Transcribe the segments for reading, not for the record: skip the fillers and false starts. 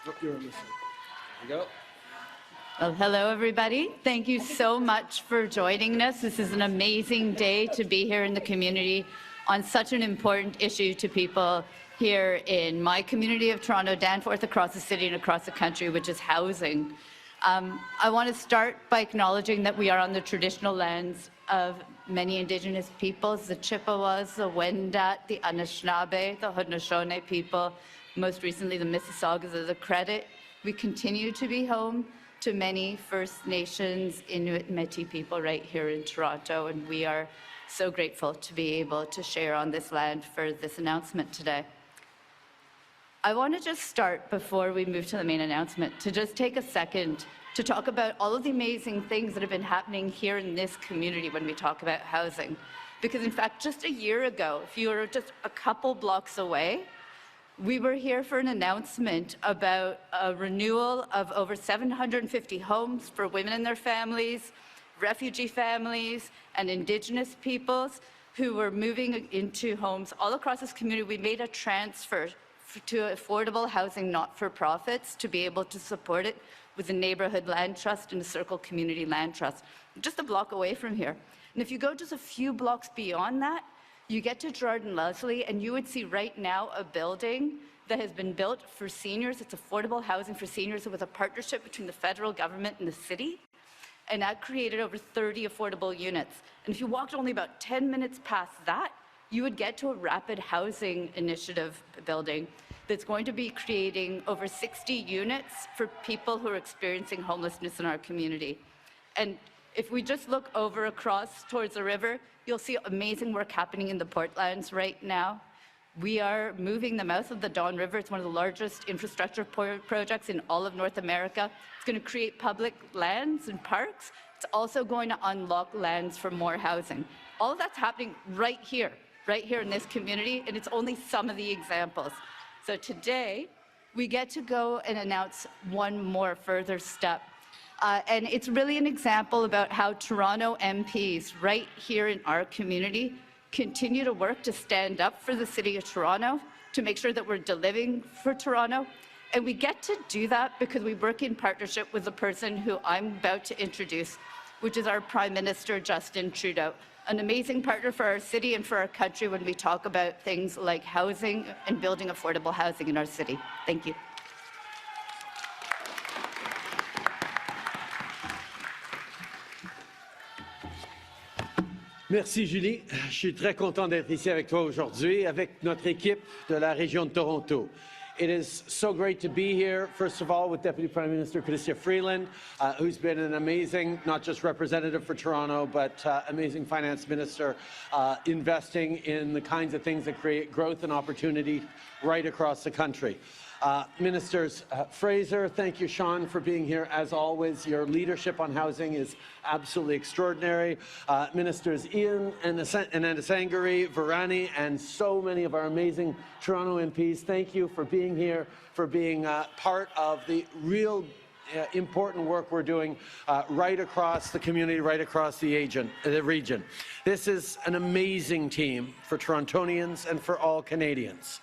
Oh, you're listening. There you go. Well, hello, everybody. Thank you so much for joining us. This is an amazing day to be here in the community on such an important issue to people here in my community of Toronto, Danforth, across the city and across the country, which is housing. I want to start by acknowledging that we are on the traditional lands of many Indigenous peoples, the Chippewas, the Wendat, the Anishinaabe, the Haudenosaunee people, most recently the Mississaugas of the Credit. We continue to be home to many First Nations, Inuit, Métis people right here in Toronto, and we are so grateful to be able to share on this land for this announcement today. I want to just start, before we move to the main announcement, to just take a second to talk about all of the amazing things that have been happening here in this community when we talk about housing. Because in fact, just a year ago, if you were just a couple blocks away, we were here for an announcement about a renewal of over 750 homes for women and their families, refugee families, and Indigenous peoples who were moving into homes all across this community. We made a transfer to affordable housing not-for-profits to be able to support it with the Neighbourhood Land Trust and the Circle Community Land Trust, just a block away from here. And if you go just a few blocks beyond that, you get to Gerrard and Leslie, and you would see right now a building that has been built for seniors. It's affordable housing for seniors with a partnership between the federal government and the city. And that created over 30 affordable units. And if you walked only about 10 minutes past that, you would get to a rapid housing initiative building that's going to be creating over 60 units for people who are experiencing homelessness in our community. And if we just look over across towards the river, you'll see amazing work happening in the Portlands right now. We are moving the mouth of the Don River. It's one of the largest infrastructure projects in all of North America. It's going to create public lands and parks. It's also going to unlock lands for more housing. All of that's happening right here in this community, and it's only some of the examples. So today, we get to go and announce one more further step. And it's really an example about how Toronto MPs right here in our community continue to work to stand up for the City of Toronto, to make sure that we're delivering for Toronto. And we get to do that because we work in partnership with the person who I'm about to introduce, which is our Prime Minister, Justin Trudeau, an amazing partner for our city and for our country when we talk about things like housing and building affordable housing in our city. Thank you. Merci Julie. Je suis très content d'être ici avec toi aujourd'hui, avec notre équipe de la région de Toronto. It is so great to be here, first of all, with Deputy Prime Minister Chrystia Freeland, who's been an amazing, not just representative for Toronto, but amazing finance minister, investing in the kinds of things that create growth and opportunity right across the country. Ministers Fraser, thank you, Sean, for being here. As always, your leadership on housing is absolutely extraordinary. Ministers Ian and Sangari, Varani, and so many of our amazing Toronto MPs, thank you for being here, for being part of the real important work we're doing right across the community, right across the region. This is an amazing team for Torontonians and for all Canadians.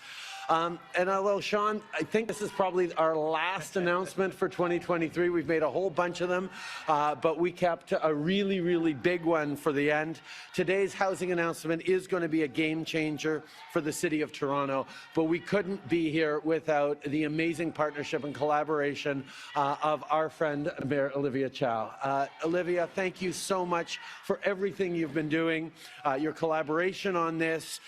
And although, Sean, I think this is probably our last announcement for 2023. We've made a whole bunch of them, but we kept a really, really big one for the end. Today's housing announcement is going to be a game changer for the City of Toronto, but we couldn't be here without the amazing partnership and collaboration of our friend, Mayor Olivia Chow. Olivia, thank you so much for everything you've been doing, your collaboration on this,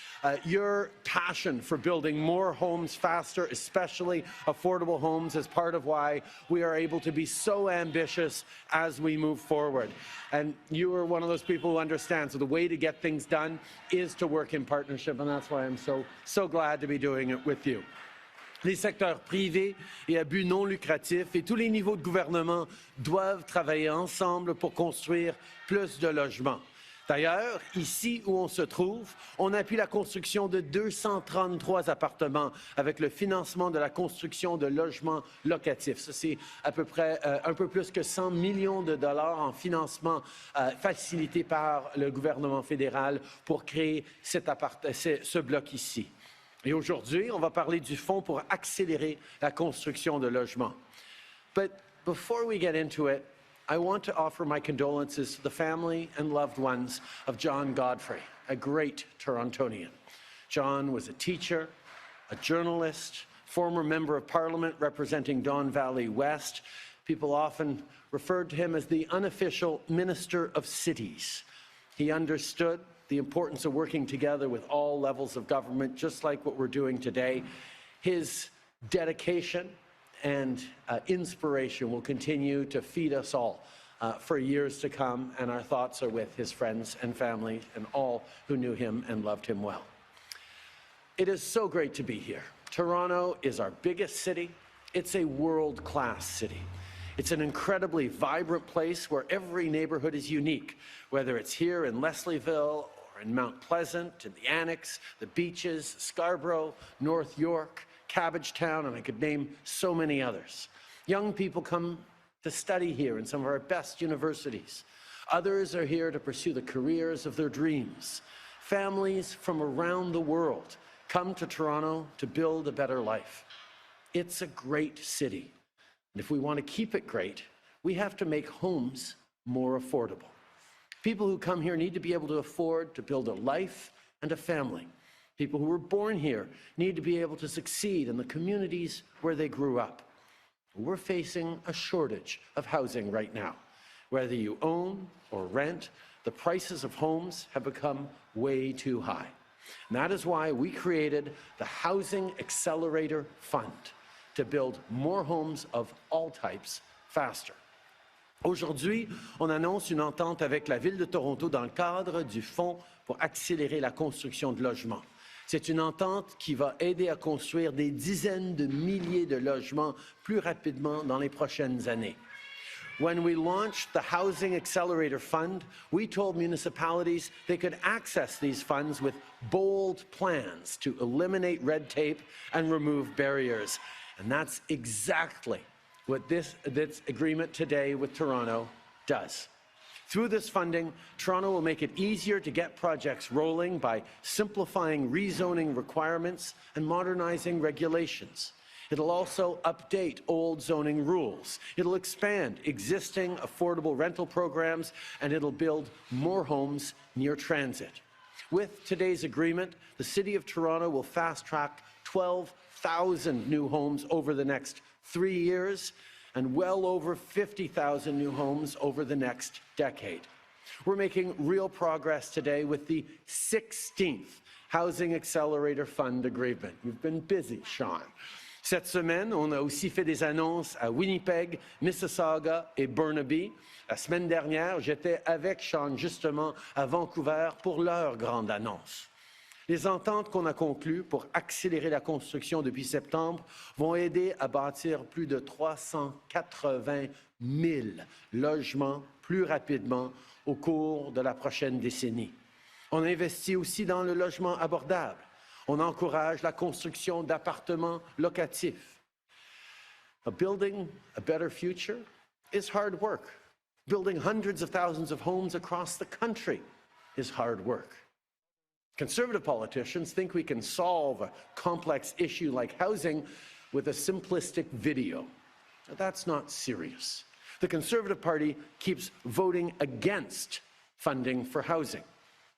your passion for building more homes faster, especially affordable homes, is part of why we are able to be so ambitious as we move forward. And you are one of those people who understands. So the way to get things done is to work in partnership, and that's why I'm so glad to be doing it with you. Les secteurs privés et à but non lucratif et tous les niveaux de gouvernement doivent travailler ensemble pour construire plus de logements. D'ailleurs, ici où on se trouve, on appuie la construction de 233 appartements avec le financement de la construction de logements locatifs. Ça, c'est à peu près un peu plus que 100 millions de dollars en financement facilité par le gouvernement fédéral pour créer ce bloc ici. Et aujourd'hui, on va parler du fonds pour accélérer la construction de logements. But before we get into it, I want to offer my condolences to the family and loved ones of John Godfrey, a great Torontonian. John was a teacher, a journalist, former member of Parliament representing Don Valley West. People often referred to him as the unofficial Minister of Cities. He understood the importance of working together with all levels of government, just like what we're doing today. His dedication and inspiration will continue to feed us all for years to come, and our thoughts are with his friends and family and all who knew him and loved him well. It is so great to be here. Toronto is our biggest city. It's a world-class city. It's an incredibly vibrant place where every neighborhood is unique, whether it's here in Leslieville or in Mount Pleasant, in the Annex, the Beaches, Scarborough, North York, Cabbagetown, and I could name so many others. Young people come to study here in some of our best universities. Others are here to pursue the careers of their dreams. Families from around the world come to Toronto to build a better life. It's a great city. And if we want to keep it great, we have to make homes more affordable. People who come here need to be able to afford to build a life and a family. People who were born here need to be able to succeed in the communities where they grew up. We're facing a shortage of housing right now. Whether you own or rent, the prices of homes have become way too high. And that is why we created the Housing Accelerator Fund to build more homes of all types faster. Aujourd'hui, on annonce une entente avec la Ville de Toronto dans le cadre du Fonds pour accélérer la construction de logements. C'est une entente qui va aider à construire des dizaines de milliers de logements plus rapidement dans les prochaines années. When we launched the Housing Accelerator Fund, we told municipalities they could access these funds with bold plans to eliminate red tape and remove barriers. And that's exactly what this agreement today with Toronto does. Through this funding, Toronto will make it easier to get projects rolling by simplifying rezoning requirements and modernizing regulations. It'll also update old zoning rules. It'll expand existing affordable rental programs, and it'll build more homes near transit. With today's agreement, the City of Toronto will fast-track 12,000 new homes over the next 3 years and well over 50,000 new homes over the next decade. We're making real progress today with the 16th Housing Accelerator Fund agreement. You've been busy, Sean. Cette semaine, on a aussi fait des annonces à Winnipeg, Mississauga et Burnaby. La semaine dernière, j'étais avec Sean justement à Vancouver pour leur grande annonce. Les ententes qu'on a conclues pour accélérer la construction depuis septembre vont aider à bâtir plus de 380 000 logements plus rapidement au cours de la prochaine décennie. On investit aussi dans le logement abordable. On encourage la construction d'appartements locatifs. Building a better future is hard work. Building hundreds of thousands of homes across the country is hard work. Conservative politicians think we can solve a complex issue like housing with a simplistic video. That's not serious. The Conservative Party keeps voting against funding for housing.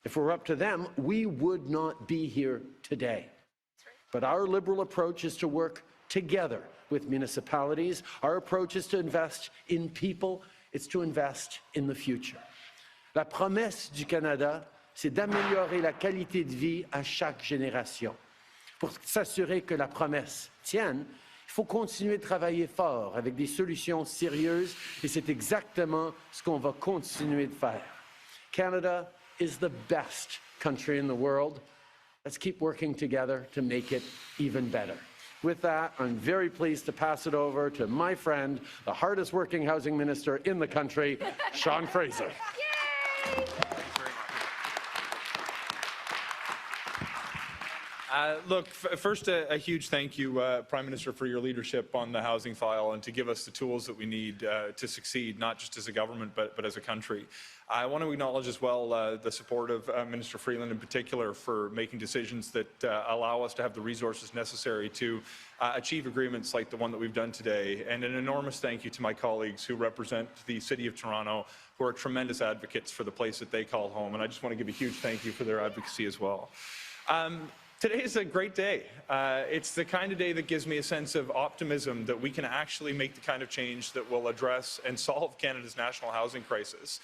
If it were up to them, we would not be here today. But our Liberal approach is to work together with municipalities. Our approach is to invest in people. It's to invest in the future. La promesse du Canada, c'est d'améliorer la qualité de vie à chaque génération. Pour s'assurer que la promesse tienne, il faut continuer de travailler fort avec des solutions sérieuses et c'est exactement ce qu'on va continuer de faire. Canada is the best country in the world. Let's keep working together to make it even better. With that, I'm very pleased to pass it over to my friend, the hardest working housing minister in the country, Sean Fraser. Yay! Look, first, a huge thank you, Prime Minister, for your leadership on the housing file and to give us the tools that we need to succeed, not just as a government, but as a country. I want to acknowledge as well the support of Minister Freeland in particular for making decisions that allow us to have the resources necessary to achieve agreements like the one that we've done today. And an enormous thank you to my colleagues who represent the City of Toronto, who are tremendous advocates for the place that they call home. And I just want to give a huge thank you for their advocacy as well. Today is a great day. It's the kind of day that gives me a sense of optimism that we can actually make the kind of change that will address and solve Canada's national housing crisis.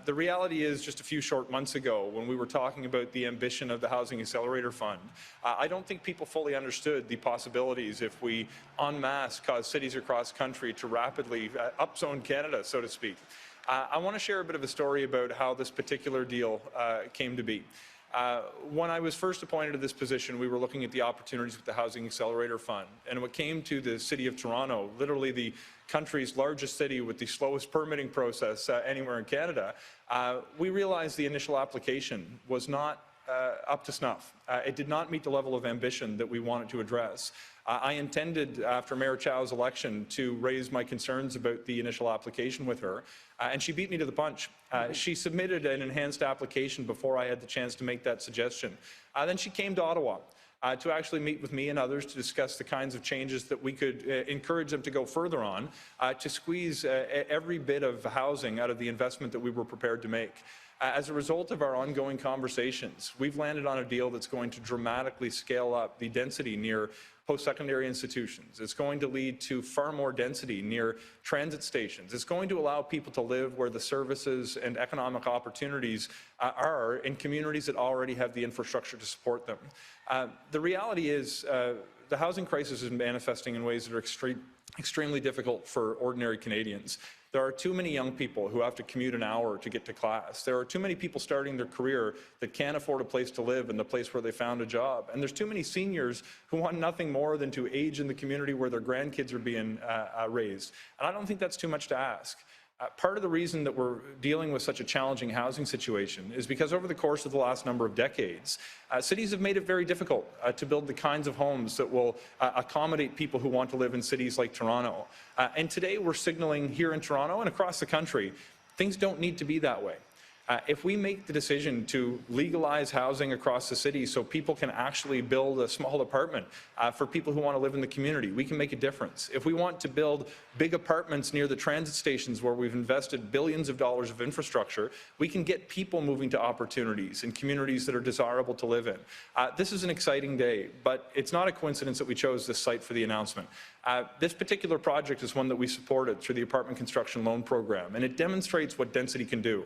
The reality is, just a few short months ago, when we were talking about the ambition of the Housing Accelerator Fund, I don't think people fully understood the possibilities if we en masse cause cities across country to rapidly upzone Canada, so to speak. I want to share a bit of a story about how this particular deal came to be. When I was first appointed to this position, we were looking at the opportunities with the Housing Accelerator Fund. And when it came to the City of Toronto, literally the country's largest city with the slowest permitting process anywhere in Canada, we realized the initial application was not up to snuff. It did not meet the level of ambition that we wanted to address. I intended, after Mayor Chow's election, to raise my concerns about the initial application with her, and she beat me to the punch. She submitted an enhanced application before I had the chance to make that suggestion. Then she came to Ottawa to actually meet with me and others to discuss the kinds of changes that we could encourage them to go further on to squeeze every bit of housing out of the investment that we were prepared to make. As a result of our ongoing conversations, we've landed on a deal that's going to dramatically scale up the density near post-secondary institutions. It's going to lead to far more density near transit stations. It's going to allow people to live where the services and economic opportunities are in communities that already have the infrastructure to support them. The reality is the housing crisis is manifesting in ways that are extremely difficult for ordinary Canadians. There are too many young people who have to commute an hour to get to class. There are too many people starting their career that can't afford a place to live in the place where they found a job. And there's too many seniors who want nothing more than to age in the community where their grandkids are being raised. And I don't think that's too much to ask. Part of the reason that we're dealing with such a challenging housing situation is because over the course of the last number of decades, cities have made it very difficult to build the kinds of homes that will accommodate people who want to live in cities like Toronto. And today we're signaling here in Toronto and across the country, things don't need to be that way. If we make the decision to legalize housing across the city so people can actually build a small apartment for people who want to live in the community, we can make a difference. If we want to build big apartments near the transit stations where we've invested billions of dollars of infrastructure, we can get people moving to opportunities in communities that are desirable to live in. This is an exciting day, but it's not a coincidence that we chose this site for the announcement. This particular project is one that we supported through the Apartment Construction Loan Program, and it demonstrates what density can do.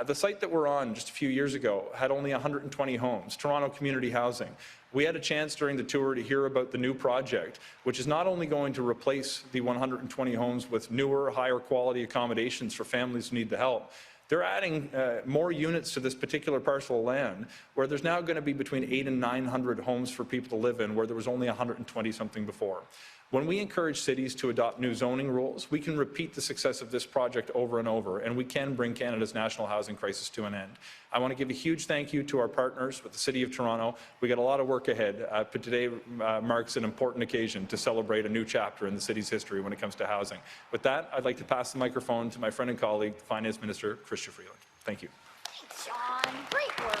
The site that we're on just a few years ago had only 120 homes, Toronto Community Housing. We had a chance during the tour to hear about the new project, which is not only going to replace the 120 homes with newer, higher quality accommodations for families who need the help. They're adding more units to this particular parcel of land, where there's now going to be between 800 and 900 homes for people to live in, where there was only 120 something before. When we encourage cities to adopt new zoning rules, we can repeat the success of this project over and over, and we can bring Canada's national housing crisis to an end. I want to give a huge thank you to our partners with the City of Toronto. We got a lot of work ahead, but today marks an important occasion to celebrate a new chapter in the city's history when it comes to housing. With that, I'd like to pass the microphone to my friend and colleague, the Finance Minister, Chrystia Freeland. Thank you. Thanks, Sean. Great work.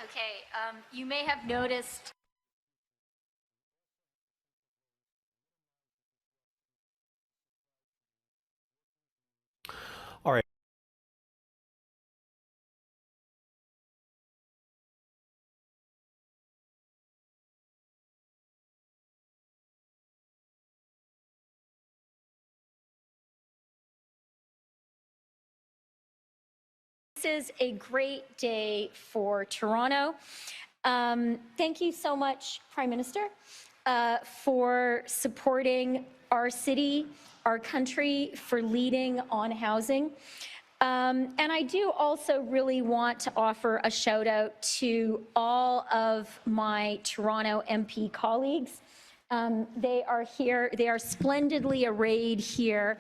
Okay, you may have noticed this is a great day for Toronto. Thank you so much, Prime Minister, for supporting our city, our country, for leading on housing. And I do also really want to offer a shout out to all of my Toronto MP colleagues. They are here, they are splendidly arrayed here.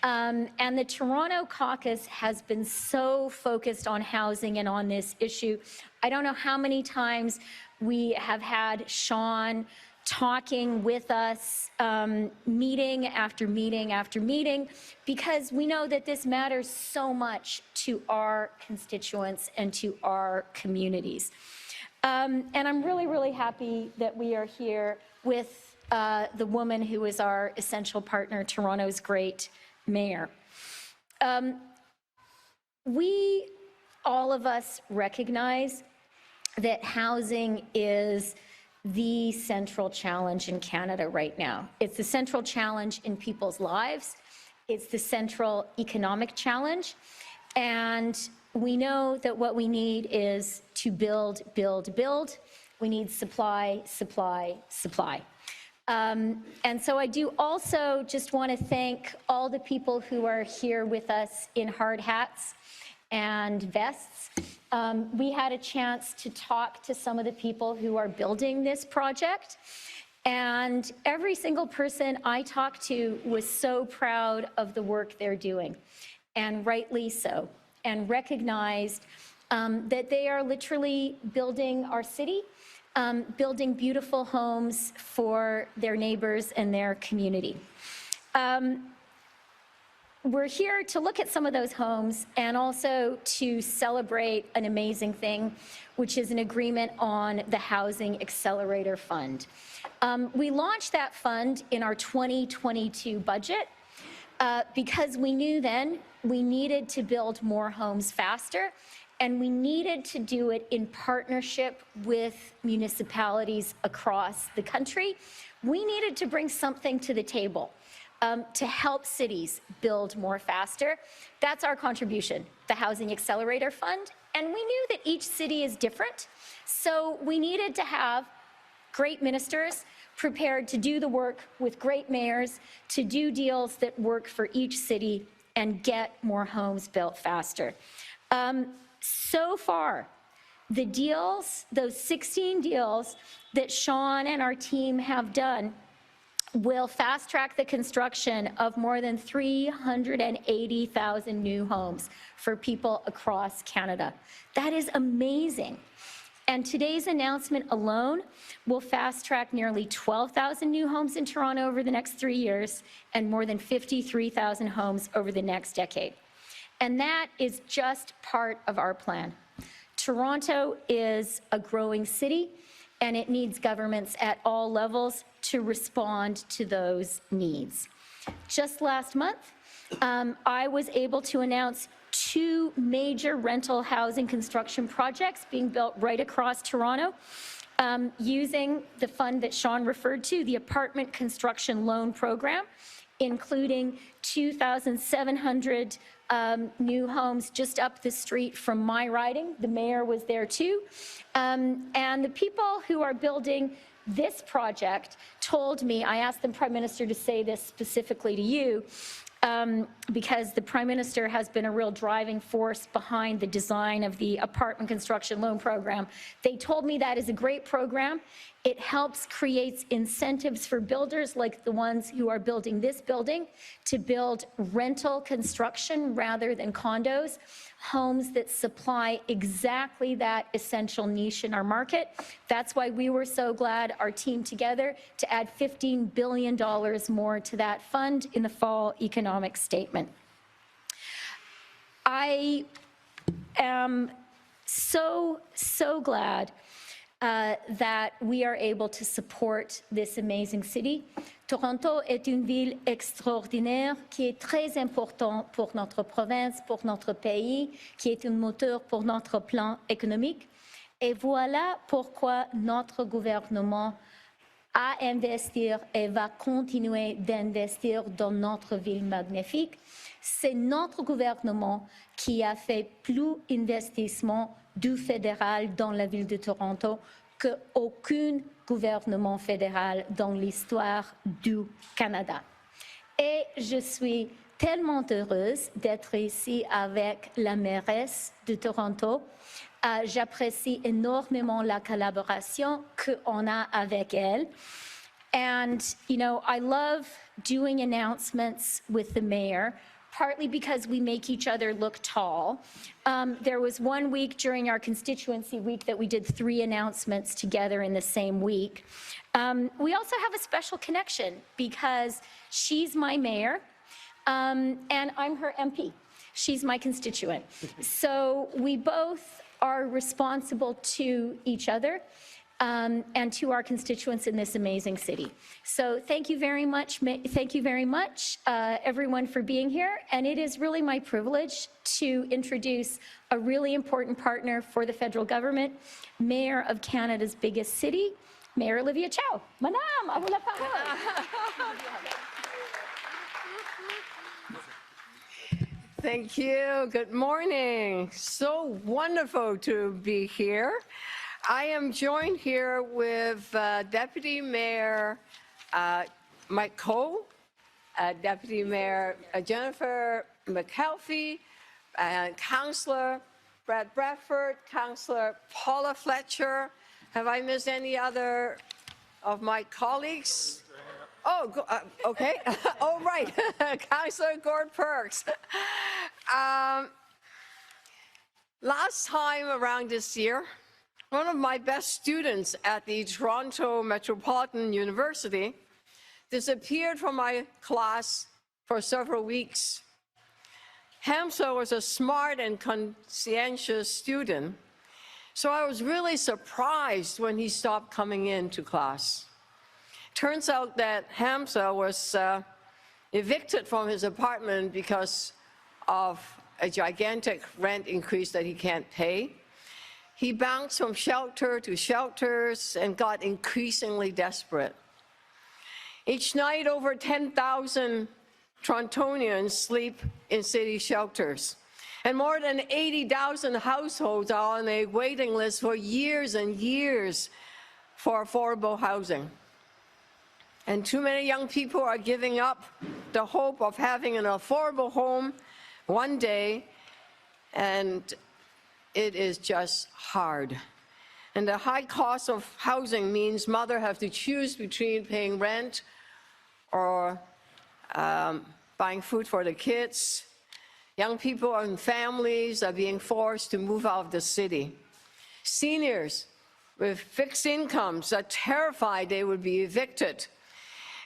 And the Toronto caucus has been so focused on housing and on this issue. I don't know how many times we have had Sean talking with us, meeting after meeting after meeting, because we know that this matters so much to our constituents and to our communities. And I'm really, really happy that we are here with the woman who is our essential partner, Toronto's great mayor. We, all of us, recognize that housing is the central challenge in Canada right now. It's the central challenge in people's lives. It's the central economic challenge. And we know that what we need is to build, build, build. We need supply, supply, supply. And so I do also just want to thank all the people who are here with us in hard hats and vests. We had a chance to talk to some of the people who are building this project, and every single person I talked to was so proud of the work they're doing, and rightly so, and recognized that they are literally building our city, building beautiful homes for their neighbors and their community. We're here to look at some of those homes and also to celebrate an amazing thing, which is an agreement on the Housing Accelerator Fund. We launched that fund in our 2022 budget because we knew then we needed to build more homes faster, and we needed to do it in partnership with municipalities across the country. We needed to bring something to the table to help cities build more faster. That's our contribution, the Housing Accelerator Fund. And we knew that each city is different, so we needed to have great ministers prepared to do the work with great mayors to do deals that work for each city and get more homes built faster. So far, the deals, those 16 deals that Sean and our team have done, will fast-track the construction of more than 380,000 new homes for people across Canada. That is amazing. And today's announcement alone will fast-track nearly 12,000 new homes in Toronto over the next 3 years and more than 53,000 homes over the next decade. And that is just part of our plan. Toronto is a growing city, and it needs governments at all levels to respond to those needs. Just last month, I was able to announce 2 major rental housing construction projects being built right across Toronto, using the fund that Sean referred to, the Apartment Construction Loan Program, including 2,700 new homes just up the street from my riding. The mayor was there too. And the people who are building this project told me, I asked the Prime Minister to say this specifically to you, because the Prime Minister has been a real driving force behind the design of the Apartment Construction Loan Program. They told me that is a great program. It helps create incentives for builders like the ones who are building this building to build rental construction rather than condos, homes that supply exactly that essential niche in our market. That's why we were so glad, our team together, to add $15 billion more to that fund in the fall economic statement. I am so glad that we are able to support this amazing city. Toronto est une ville extraordinaire qui est très importante pour notre province, pour notre pays, qui est un moteur pour notre plan économique. Et voilà pourquoi notre gouvernement a investi et va continuer d'investir dans notre ville magnifique. C'est notre gouvernement qui a fait plus d'investissements du fédéral dans la ville de Toronto qu'aucun gouvernement fédéral dans l'histoire du Canada. Et je suis tellement heureuse d'être ici avec la mairesse de Toronto. J'apprécie énormément la collaboration qu'on a avec elle. And, you know, I love doing announcements with the mayor partly because we make each other look tall. There was one week during our constituency week that we did 3 announcements together in the same week. We also have a special connection because she's my mayor and I'm her MP. She's my constituent. So we both are responsible to each other and to our constituents in this amazing city. So thank you very much. Thank you very much, everyone, for being here. And it is really my privilege to introduce a really important partner for the federal government, Mayor of Canada's biggest city, Mayor Olivia Chow. Madame, à vous la parole. Thank you. Good morning. So wonderful to be here. I am joined here with Deputy Mayor Mike Cole, Deputy Mayor Jennifer McKelvey, and Councillor Brad Bradford, Councillor Paula Fletcher. Have I missed any other of my colleagues? Oh, okay. Oh, right. Councillor Gord Perks. Last time around this year, one of my best students at the Toronto Metropolitan University disappeared from my class for several weeks. Hamza was a smart and conscientious student, so I was really surprised when he stopped coming into class. Turns out that Hamza was evicted from his apartment because of a gigantic rent increase that he can't pay. He bounced from shelter to shelters and got increasingly desperate. Each night, over 10,000 Torontonians sleep in city shelters, and more than 80,000 households are on a waiting list for years and years for affordable housing. And too many young people are giving up the hope of having an affordable home one day, and it is just hard. And the high cost of housing means mothers have to choose between paying rent or buying food for the kids. Young people and families are being forced to move out of the city. Seniors with fixed incomes are terrified they would be evicted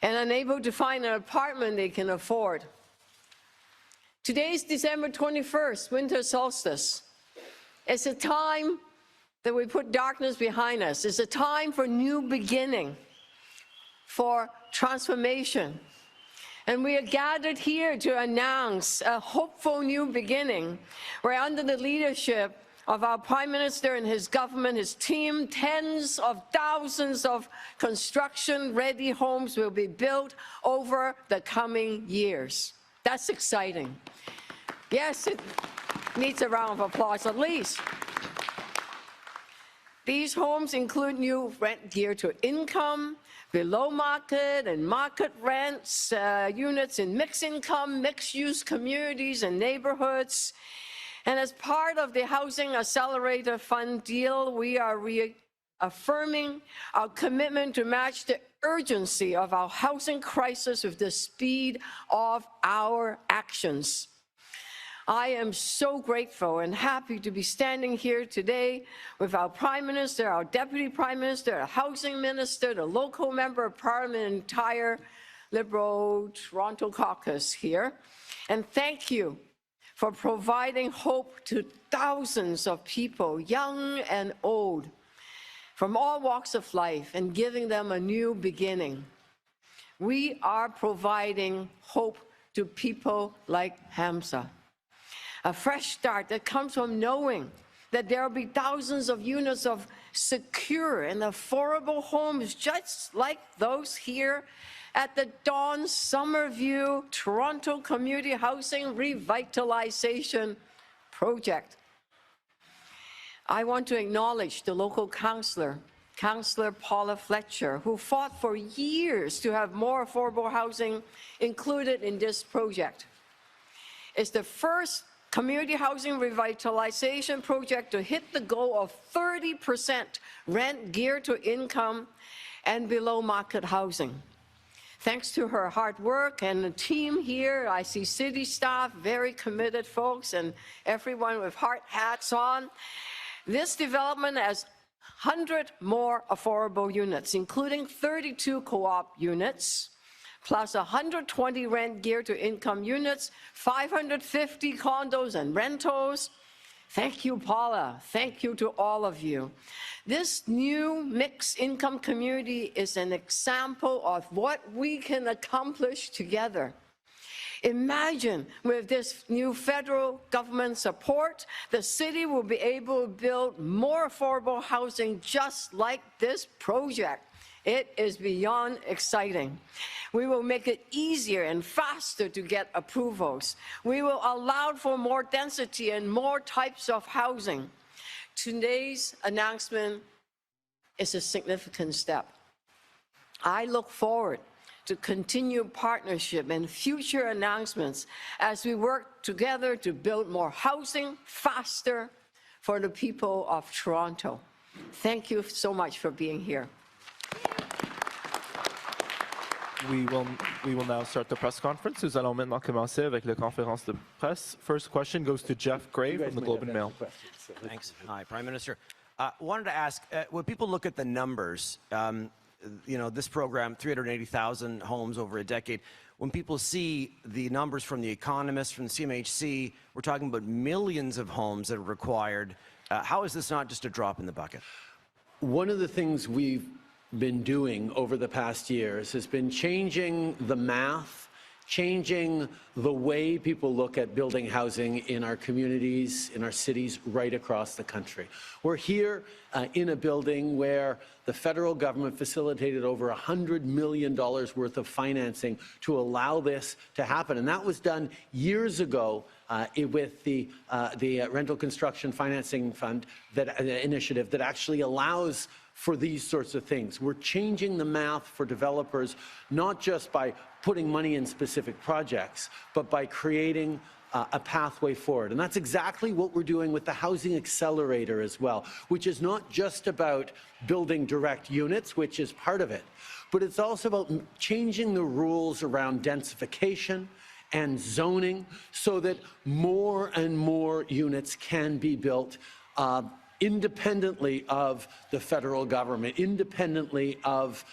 and unable to find an apartment they can afford. Today is December 21st, winter solstice. It's a time that we put darkness behind us. It's a time for new beginning, for transformation. And we are gathered here to announce a hopeful new beginning, where under the leadership of our Prime Minister and his government, his team, tens of thousands of construction-ready homes will be built over the coming years. That's exciting. Yes, it needs a round of applause at least. These homes include new rent geared to income, below market and market rents, units in mixed income, mixed-use communities and neighborhoods. And as part of the Housing Accelerator Fund deal, we are reaffirming our commitment to match the urgency of our housing crisis with the speed of our actions. I am so grateful and happy to be standing here today with our Prime Minister, our Deputy Prime Minister, our Housing Minister, the local Member of Parliament, and entire Liberal Toronto caucus here. And thank you for providing hope to thousands of people, young and old, from all walks of life, and giving them a new beginning. We are providing hope to people like Hamza. A fresh start that comes from knowing that there will be thousands of units of secure and affordable homes just like those here at the Dawn Summerview Toronto Community Housing Revitalization Project. I want to acknowledge the local councillor, Councillor Paula Fletcher, who fought for years to have more affordable housing included in this project. It's the first community housing revitalization project to hit the goal of 30% rent geared to income and below market housing. Thanks to her hard work and the team here, I see city staff, very committed folks, and everyone with hard hats on. This development has 100 more affordable units, including 32 co-op units, plus 120 rent geared to income units, 550 condos and rentals. Thank you, Paula. Thank you to all of you. This new mixed income community is an example of what we can accomplish together. Imagine with this new federal government support, the city will be able to build more affordable housing just like this project. It is beyond exciting. We will make it easier and faster to get approvals. We will allow for more density and more types of housing. Today's announcement is a significant step. I look forward to continued partnership and future announcements as we work together to build more housing faster for the people of Toronto. Thank you so much for being here. We will now start the press conference. Nous allons maintenant commencer avec la conférence de presse. First question goes to Jeff Gray from the Globe and Mail. Thanks. Hi, Prime Minister. Wanted to ask, when people look at the numbers, you know, this program, 380,000 homes over a decade, when people see the numbers from The Economist, from the CMHC, we're talking about millions of homes that are required. How is this not just a drop in the bucket? One of the things we've been doing over the past years has been changing the math, changing the way people look at building housing in our communities, in our cities, right across the country. We're here in a building where the federal government facilitated over $100 million worth of financing to allow this to happen. And that was done years ago with the Rental Construction Financing Fund initiative that actually allows for these sorts of things. We're changing the math for developers, not just by putting money in specific projects, but by creating a pathway forward. And that's exactly what we're doing with the Housing Accelerator as well, which is not just about building direct units, which is part of it, but it's also about changing the rules around densification and zoning so that more and more units can be built independently of the federal government, independently of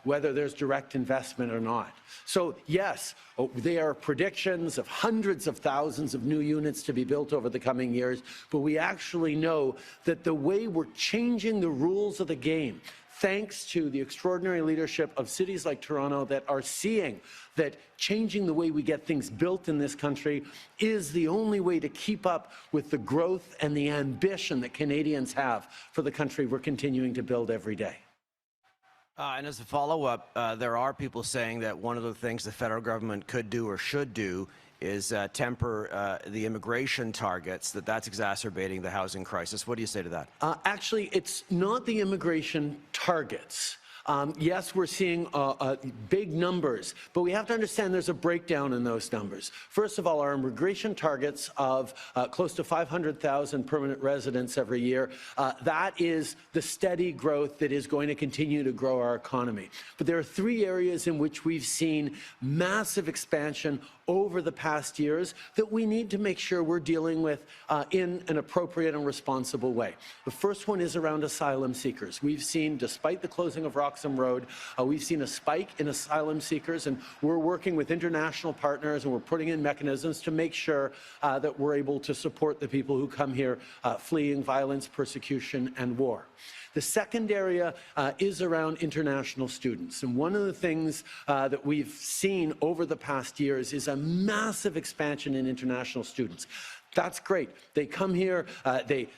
whether there's direct investment or not. So yes, there are predictions of hundreds of thousands of new units to be built over the coming years, but we actually know that the way we're changing the rules of the game, thanks to the extraordinary leadership of cities like Toronto that are seeing that changing the way we get things built in this country is the only way to keep up with the growth and the ambition that Canadians have for the country we're continuing to build every day. And as a follow-up, there are people saying that one of the things the federal government could do or should do is temper the immigration targets, that's exacerbating the housing crisis. What do you say to that? Actually, it's not the immigration targets. Yes, we're seeing big numbers, but we have to understand there's a breakdown in those numbers. First of all, our immigration targets of close to 500,000 permanent residents every year, that is the steady growth that is going to continue to grow our economy. But there are three areas in which we've seen massive expansion over the past years that we need to make sure we're dealing with in an appropriate and responsible way. The first one is around asylum seekers. We've seen, despite the closing of Roxham Road, we've seen a spike in asylum seekers, and we're working with international partners and we're putting in mechanisms to make sure that we're able to support the people who come here fleeing violence, persecution, and war. The second area is around international students. And one of the things that we've seen over the past years is a massive expansion in international students. That's great. They come here, they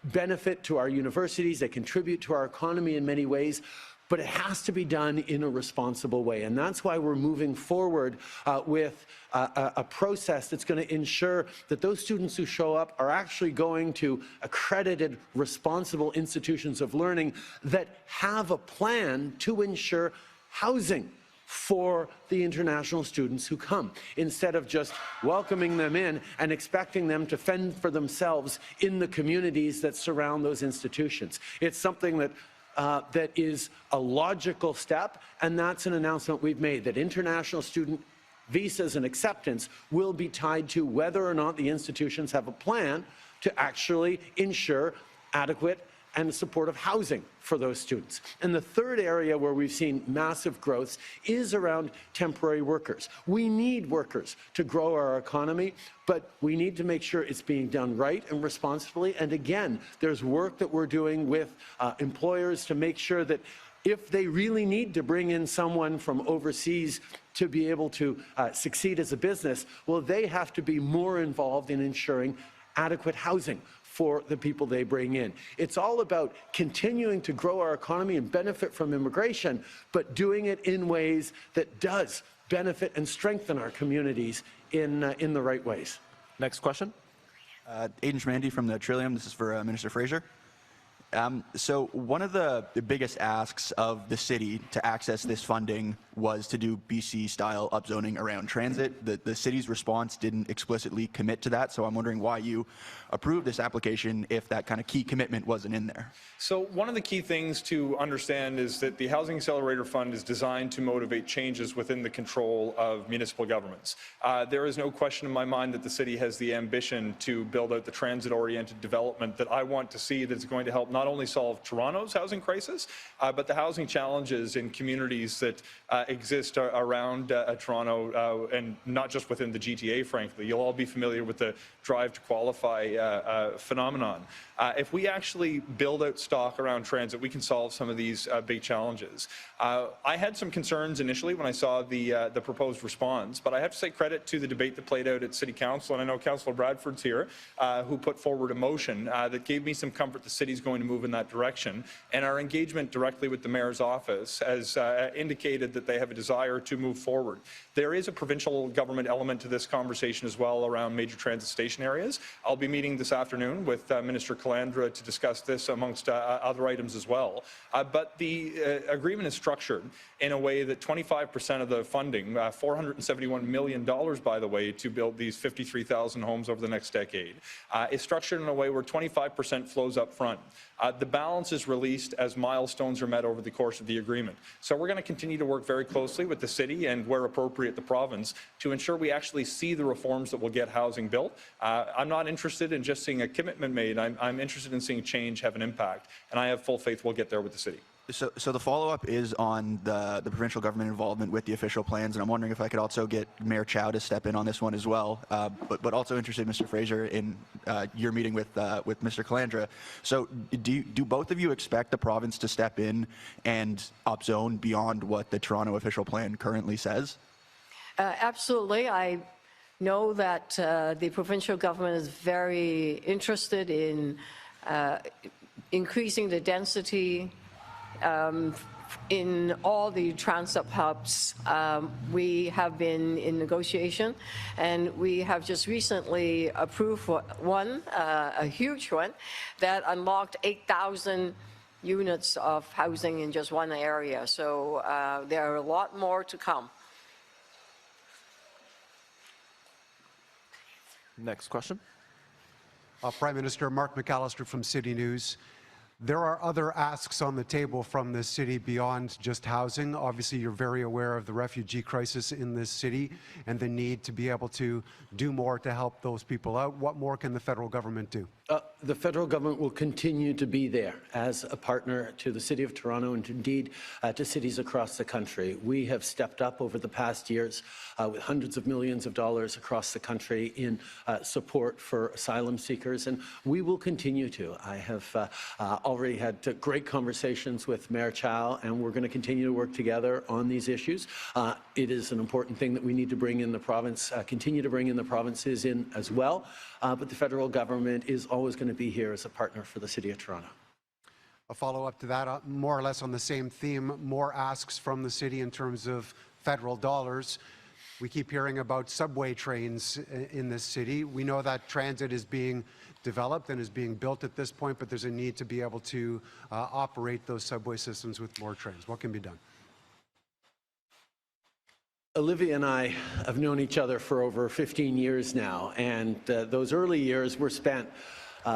benefit to our universities, they contribute to our economy in many ways, but it has to be done in a responsible way. And that's why we're moving forward with a process that's going to ensure that those students who show up are actually going to accredited, responsible institutions of learning that have a plan to ensure housing for the international students who come, instead of just welcoming them in and expecting them to fend for themselves in the communities that surround those institutions. It's something that that is a logical step, and that's an announcement we've made, that international student visas and acceptance will be tied to whether or not the institutions have a plan to actually ensure adequate and supportive housing for those students. And the third area where we've seen massive growth is around temporary workers. We need workers to grow our economy, but we need to make sure it's being done right and responsibly. And again, there's work that we're doing with employers to make sure that if they really need to bring in someone from overseas to be able to succeed as a business, well, they have to be more involved in ensuring adequate housing for the people they bring in. It's all about continuing to grow our economy and benefit from immigration, but doing it in ways that does benefit and strengthen our communities in the right ways. Next question. Aidan Schmandy from the Trillium. This is for Minister Fraser. So one of the biggest asks of the city to access this funding was to do BC-style upzoning around transit. The city's response didn't explicitly commit to that, so I'm wondering why you approved this application if that kind of key commitment wasn't in there. So one of the key things to understand is that the Housing Accelerator Fund is designed to motivate changes within the control of municipal governments. There is no question in my mind that the city has the ambition to build out the transit-oriented development that I want to see that's going to help not only solve Toronto's housing crisis, but the housing challenges in communities that exist around Toronto and not just within the GTA, frankly. You'll all be familiar with the Drive to Qualify phenomenon. If we actually build out stock around transit, we can solve some of these big challenges. I had some concerns initially when I saw the proposed response, but I have to say credit to the debate that played out at City Council, and I know Councillor Bradford's here, who put forward a motion that gave me some comfort the city's going to move in that direction. And our engagement directly with the Mayor's office has indicated that they have a desire to move forward. There is a provincial government element to this conversation as well around major transit station areas. I'll be meeting this afternoon with Minister Calandra to discuss this amongst other items as well. But the agreement is structured in a way that 25% of the funding, $471 million, by the way, to build these 53,000 homes over the next decade, is structured in a way where 25% flows up front. The balance is released as milestones are met over the course of the agreement. So we're going to continue to work very closely with the city and, where appropriate, the province to ensure we actually see the reforms that will get housing built. I'm not interested in just seeing a commitment made. I'm interested in seeing change have an impact, and I have full faith we'll get there with the city. So the follow-up is on the provincial government involvement with the official plans, and I'm wondering if I could also get Mayor Chow to step in on this one as well, but also interested, Mr. Fraser, in your meeting with Mr. Calandra. So do both of you expect the province to step in and upzone beyond what the Toronto official plan currently says? Absolutely. I know that the provincial government is very interested in increasing the density in all the transit hubs. We have been in negotiation, and we have just recently approved one, a huge one, that unlocked 8,000 units of housing in just one area. So there are a lot more to come. Next question. Prime Minister Mark McAllister from City News. There are other asks on the table from the city beyond just housing. Obviously, you're very aware of the refugee crisis in this city and the need to be able to do more to help those people out. What more can the federal government do? The federal government will continue to be there as a partner to the City of Toronto and indeed to cities across the country. We have stepped up over the past years with hundreds of millions of dollars across the country in support for asylum seekers, and we will continue to. I have already had great conversations with Mayor Chow, and we're going to continue to work together on these issues. It is an important thing that we need to bring in the province, continue to bring in the provinces in as well, but the federal government is always going to be here as a partner for the City of Toronto. A follow-up to that, more or less on the same theme, more asks from the city in terms of federal dollars. We keep hearing about subway trains in this city. We know that transit is being developed and is being built at this point, but there's a need to be able to operate those subway systems with more trains. What can be done? Olivia and I have known each other for over 15 years now, and those early years were spent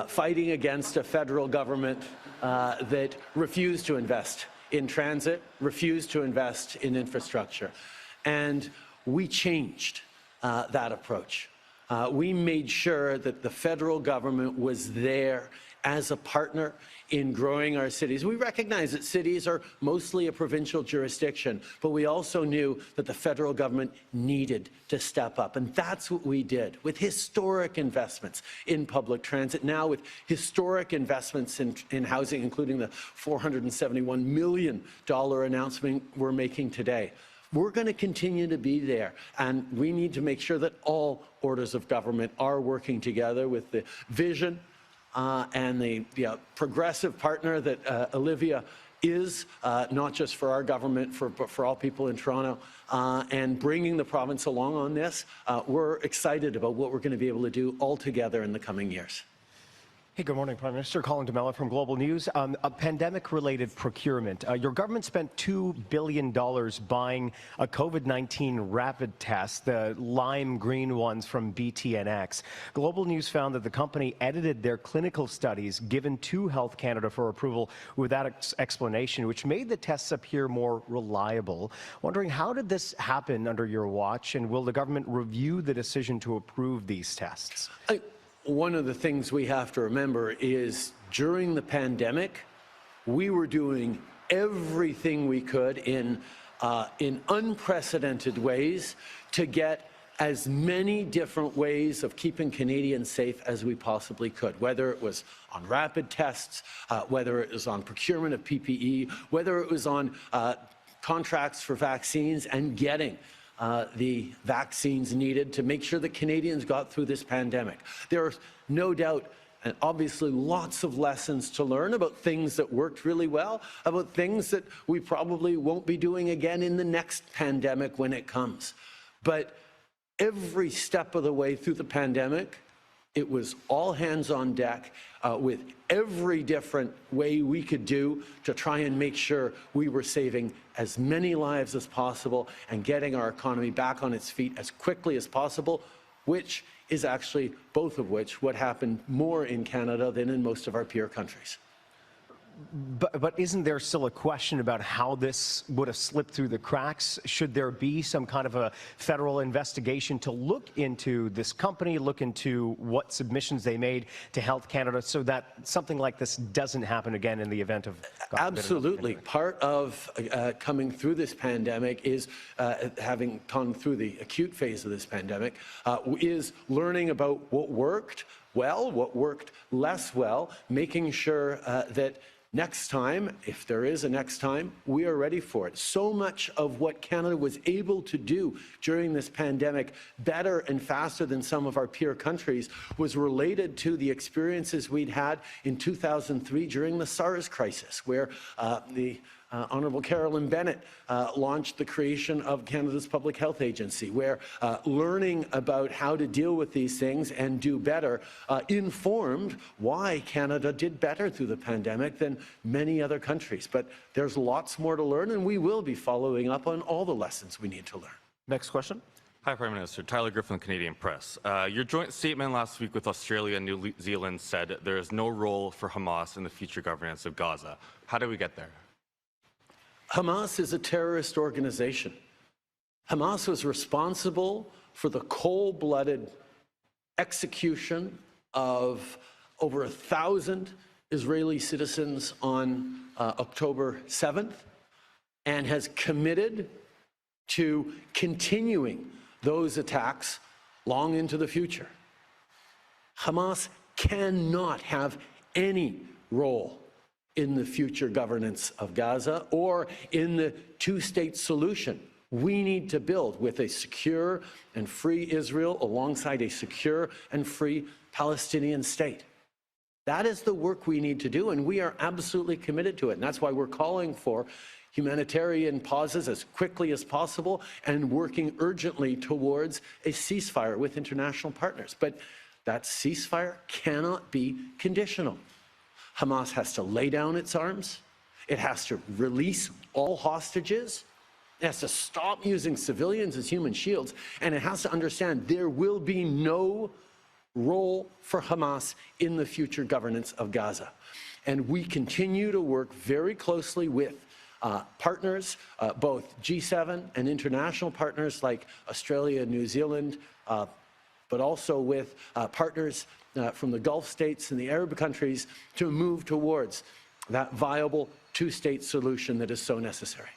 fighting against a federal government that refused to invest in transit, refused to invest in infrastructure. And we changed that approach. We made sure that the federal government was there as a partner in growing our cities. We recognize that cities are mostly a provincial jurisdiction, but we also knew that the federal government needed to step up. And that's what we did with historic investments in public transit, now with historic investments in housing, including the $471 million announcement we're making today. We're going to continue to be there, and we need to make sure that all orders of government are working together with the vision and the progressive partner that Olivia is, not just for our government, but for all people in Toronto, and bringing the province along on this. We're excited about what we're going to be able to do all together in the coming years. Hey, good morning, Prime Minister. Colin DeMella from Global News. A pandemic-related procurement. Your government spent $2 billion buying a COVID-19 rapid test, the lime green ones from BTNX. Global News found that the company edited their clinical studies given to Health Canada for approval without explanation, which made the tests appear more reliable. Wondering, how did this happen under your watch, and will the government review the decision to approve these tests? One of the things we have to remember is during the pandemic, we were doing everything we could in unprecedented ways to get as many different ways of keeping Canadians safe as we possibly could, whether it was on rapid tests, whether it was on procurement of PPE, whether it was on contracts for vaccines and getting the vaccines needed to make sure that Canadians got through this pandemic. There are no doubt and obviously lots of lessons to learn about things that worked really well, about things that we probably won't be doing again in the next pandemic when it comes. But every step of the way through the pandemic, it was all hands on deck with every different way we could do to try and make sure we were saving as many lives as possible and getting our economy back on its feet as quickly as possible, which is actually, both of which, what happened more in Canada than in most of our peer countries. But isn't there still a question about how this would have slipped through the cracks? Should there be some kind of a federal investigation to look into this company, look into what submissions they made to Health Canada so that something like this doesn't happen again in the event of... Absolutely. Part of coming through this pandemic is, having gone through the acute phase of this pandemic, is learning about what worked well, what worked less well, making sure that next time, if there is a next time, we are ready for it. So much of what Canada was able to do during this pandemic better and faster than some of our peer countries was related to the experiences we'd had in 2003 during the SARS crisis, where the Honourable Carolyn Bennett launched the creation of Canada's Public Health Agency, where learning about how to deal with these things and do better informed why Canada did better through the pandemic than many other countries. But there's lots more to learn, and we will be following up on all the lessons we need to learn. Next question. Hi, Prime Minister. Tyler Griffin, Canadian Press. Your joint statement last week with Australia and New Zealand said there is no role for Hamas in the future governance of Gaza. How do we get there? Hamas is a terrorist organization. Hamas was responsible for the cold-blooded execution of over 1,000 Israeli citizens on October 7th and has committed to continuing those attacks long into the future. Hamas cannot have any role in the future governance of Gaza or in the two-state solution we need to build with a secure and free Israel alongside a secure and free Palestinian state. That is the work we need to do, and we are absolutely committed to it. And that's why we're calling for humanitarian pauses as quickly as possible and working urgently towards a ceasefire with international partners. But that ceasefire cannot be conditional. Hamas has to lay down its arms. It has to release all hostages. It has to stop using civilians as human shields. And it has to understand there will be no role for Hamas in the future governance of Gaza. And we continue to work very closely with partners, both G7 and international partners like Australia and New Zealand, but also with partners from the Gulf states and the Arab countries to move towards that viable two-state solution that is so necessary.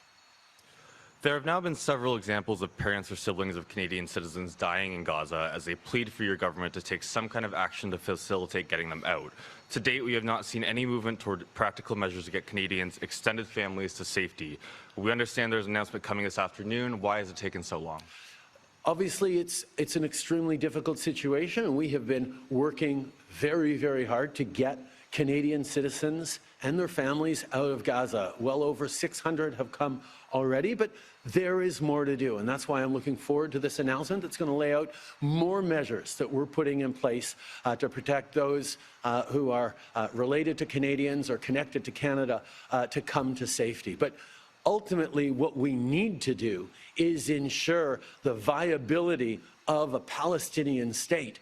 There have now been several examples of parents or siblings of Canadian citizens dying in Gaza as they plead for your government to take some kind of action to facilitate getting them out. To date, we have not seen any movement toward practical measures to get Canadians' extended families to safety. We understand there's an announcement coming this afternoon. Why has it taken so long? Obviously, it's an extremely difficult situation, and we have been working very, very hard to get Canadian citizens and their families out of Gaza. Well over 600 have come already, but there is more to do, and that's why I'm looking forward to this announcement that's going to lay out more measures that we're putting in place to protect those who are related to Canadians or connected to Canada to come to safety. But ultimately, what we need to do is ensure the viability of a Palestinian state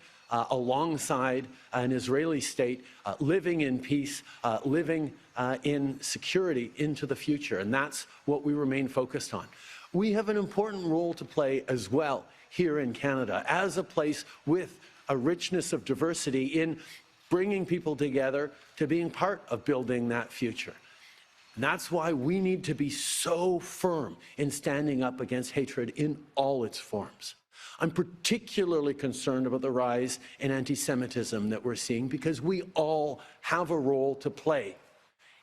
alongside an Israeli state, living in peace, living in security into the future. And that's what we remain focused on. We have an important role to play as well here in Canada as a place with a richness of diversity in bringing people together to being part of building that future. And that's why we need to be so firm in standing up against hatred in all its forms. I'm particularly concerned about the rise in anti-Semitism that we're seeing because we all have a role to play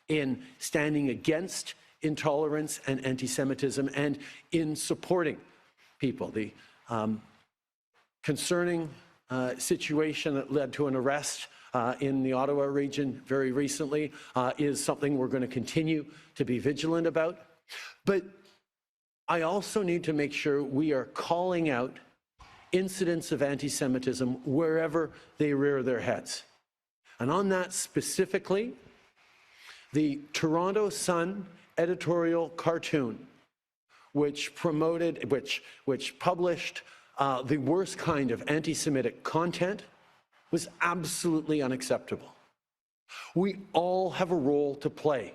in standing against intolerance and anti-Semitism and in supporting people. The concerning situation that led to an arrest in the Ottawa region very recently is something we're going to continue to be vigilant about. But I also need to make sure we are calling out incidents of anti-Semitism wherever they rear their heads. And on that specifically, the Toronto Sun editorial cartoon, which published the worst kind of anti-Semitic content, was absolutely unacceptable. We all have a role to play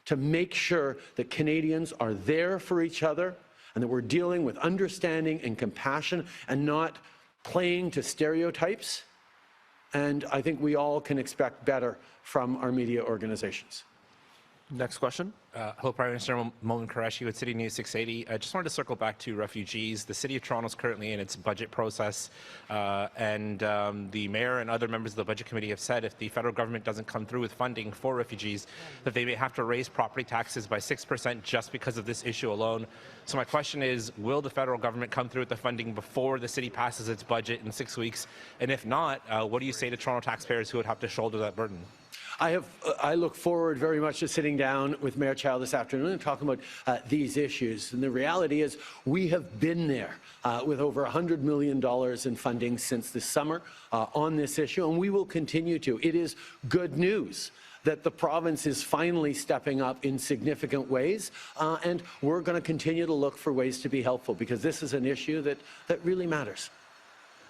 to make sure that Canadians are there for each other and that we're dealing with understanding and compassion and not playing to stereotypes. And I think we all can expect better from our media organizations. Next question. Hello, Prime Minister. Momin Qureshi with City News 680. I just wanted to circle back to refugees. The City of Toronto is currently in its budget process, and the Mayor and other members of the Budget Committee have said if the federal government doesn't come through with funding for refugees, that they may have to raise property taxes by 6% just because of this issue alone. So my question is, will the federal government come through with the funding before the city passes its budget in 6 weeks? And if not, what do you say to Toronto taxpayers who would have to shoulder that burden? I look forward very much to sitting down with Mayor Chow this afternoon and talking about these issues. And the reality is we have been there with over $100 million in funding since this summer on this issue, and we will continue to. It is good news that the province is finally stepping up in significant ways, and we're going to continue to look for ways to be helpful because this is an issue that really matters.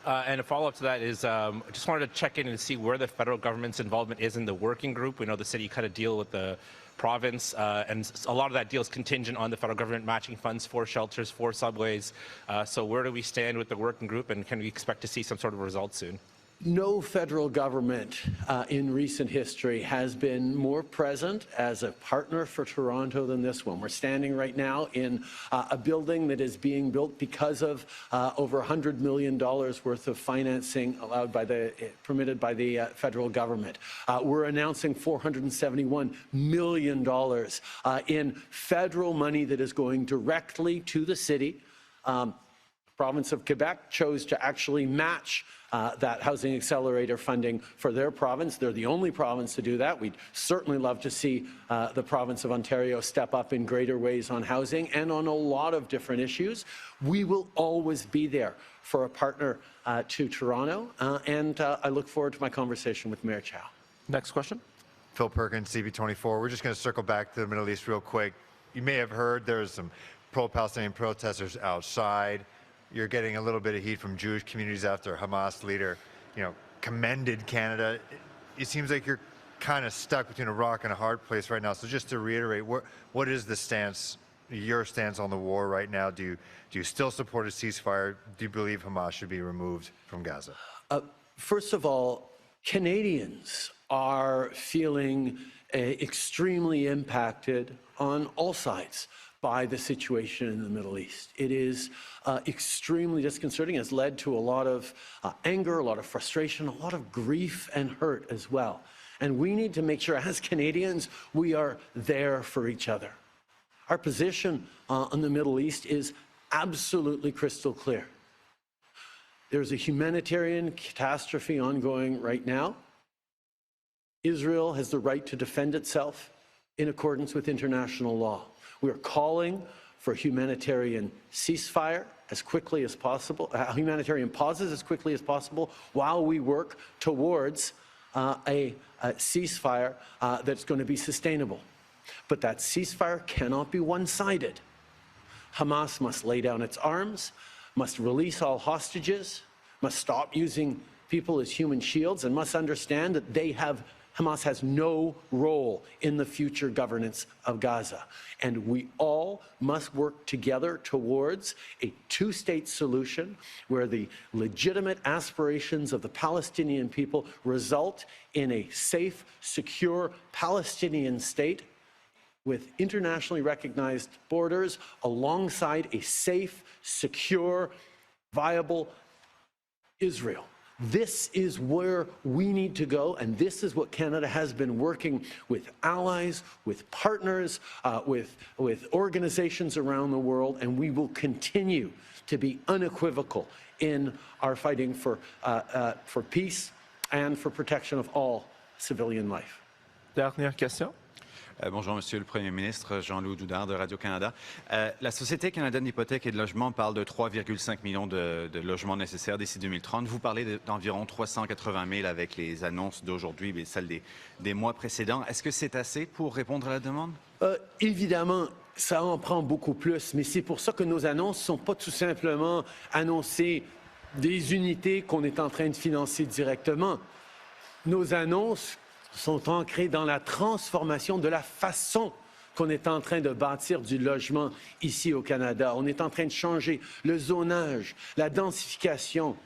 And a follow-up to that is, just wanted to check in and see where the federal government's involvement is in the working group. We know the city cut a deal with the province, and a lot of that deal is contingent on the federal government matching funds for shelters, for subways. So where do we stand with the working group, and can we expect to see some sort of result soon? No federal government in recent history has been more present as a partner for Toronto than this one. We're standing right now in a building that is being built because of over $100 million worth of financing permitted by the federal government. We're announcing $471 million in federal money that is going directly to the city. The province of Quebec chose to actually match that Housing Accelerator funding for their province. They're the only province to do that. We'd certainly love to see the province of Ontario step up in greater ways on housing and on a lot of different issues. We will always be there for a partner to Toronto, and I look forward to my conversation with Mayor Chow. Next question. Phil Perkins, CB24. We're just going to circle back to the Middle East real quick. You may have heard there's some pro-Palestinian protesters outside. You're getting a little bit of heat from Jewish communities after Hamas leader commended Canada. It seems like you're kind of stuck between a rock and a hard place right now. So just to reiterate, what is the stance, your stance on the war right now? Do you still support a ceasefire? Do you believe Hamas should be removed from Gaza? First of all, Canadians are feeling extremely impacted on all sides by the situation in the Middle East. It is extremely disconcerting. It's led to a lot of anger, a lot of frustration, a lot of grief and hurt as well. And we need to make sure, as Canadians, we are there for each other. Our position on the Middle East is absolutely crystal clear. There's a humanitarian catastrophe ongoing right now. Israel has the right to defend itself in accordance with international law. We are calling for humanitarian ceasefire as quickly as possible, humanitarian pauses as quickly as possible, while we work towards a ceasefire that's going to be sustainable. But that ceasefire cannot be one-sided. Hamas must lay down its arms, must release all hostages, must stop using people as human shields, and must understand that Hamas has no role in the future governance of Gaza. And we all must work together towards a two-state solution where the legitimate aspirations of the Palestinian people result in a safe, secure Palestinian state with internationally recognized borders alongside a safe, secure, viable Israel. This is where we need to go, and this is what Canada has been working with allies, with partners, with organizations around the world, and we will continue to be unequivocal in our fighting for peace and for protection of all civilian life. Dernière question. Bonjour, Monsieur le Premier ministre, Jean-Loup Doudard de Radio-Canada. La Société canadienne d'hypothèques et de logement parle de 3,5 millions de logements nécessaires d'ici 2030. Vous parlez d'environ 380 000 avec les annonces d'aujourd'hui et celles des mois précédents. Est-ce que c'est assez pour répondre à la demande? Évidemment, ça en prend beaucoup plus, mais c'est pour ça que nos annonces ne sont pas tout simplement annoncer des unités qu'on est en train de financer directement. Nos annonces sont ancrés dans la transformation de la façon qu'on est en train de bâtir du logement ici au Canada. On est en train de changer le zonage, la densification,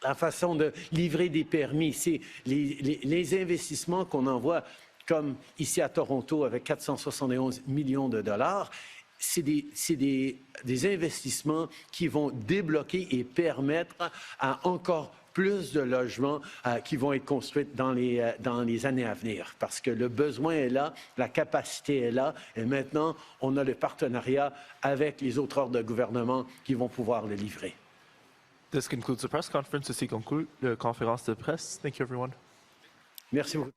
la façon de livrer des permis. C'est les investissements qu'on envoie, comme ici à Toronto avec 471 millions de dollars. C'est des investissements qui vont débloquer et permettre à encore plus de logements qui vont être construits dans les années à venir. Parce que le besoin est là, la capacité est là, et maintenant, on a le partenariat avec les autres ordres de gouvernement qui vont pouvoir le livrer. This concludes the press conference. Ceci conclut la conférence de presse. Thank you, everyone. Merci beaucoup.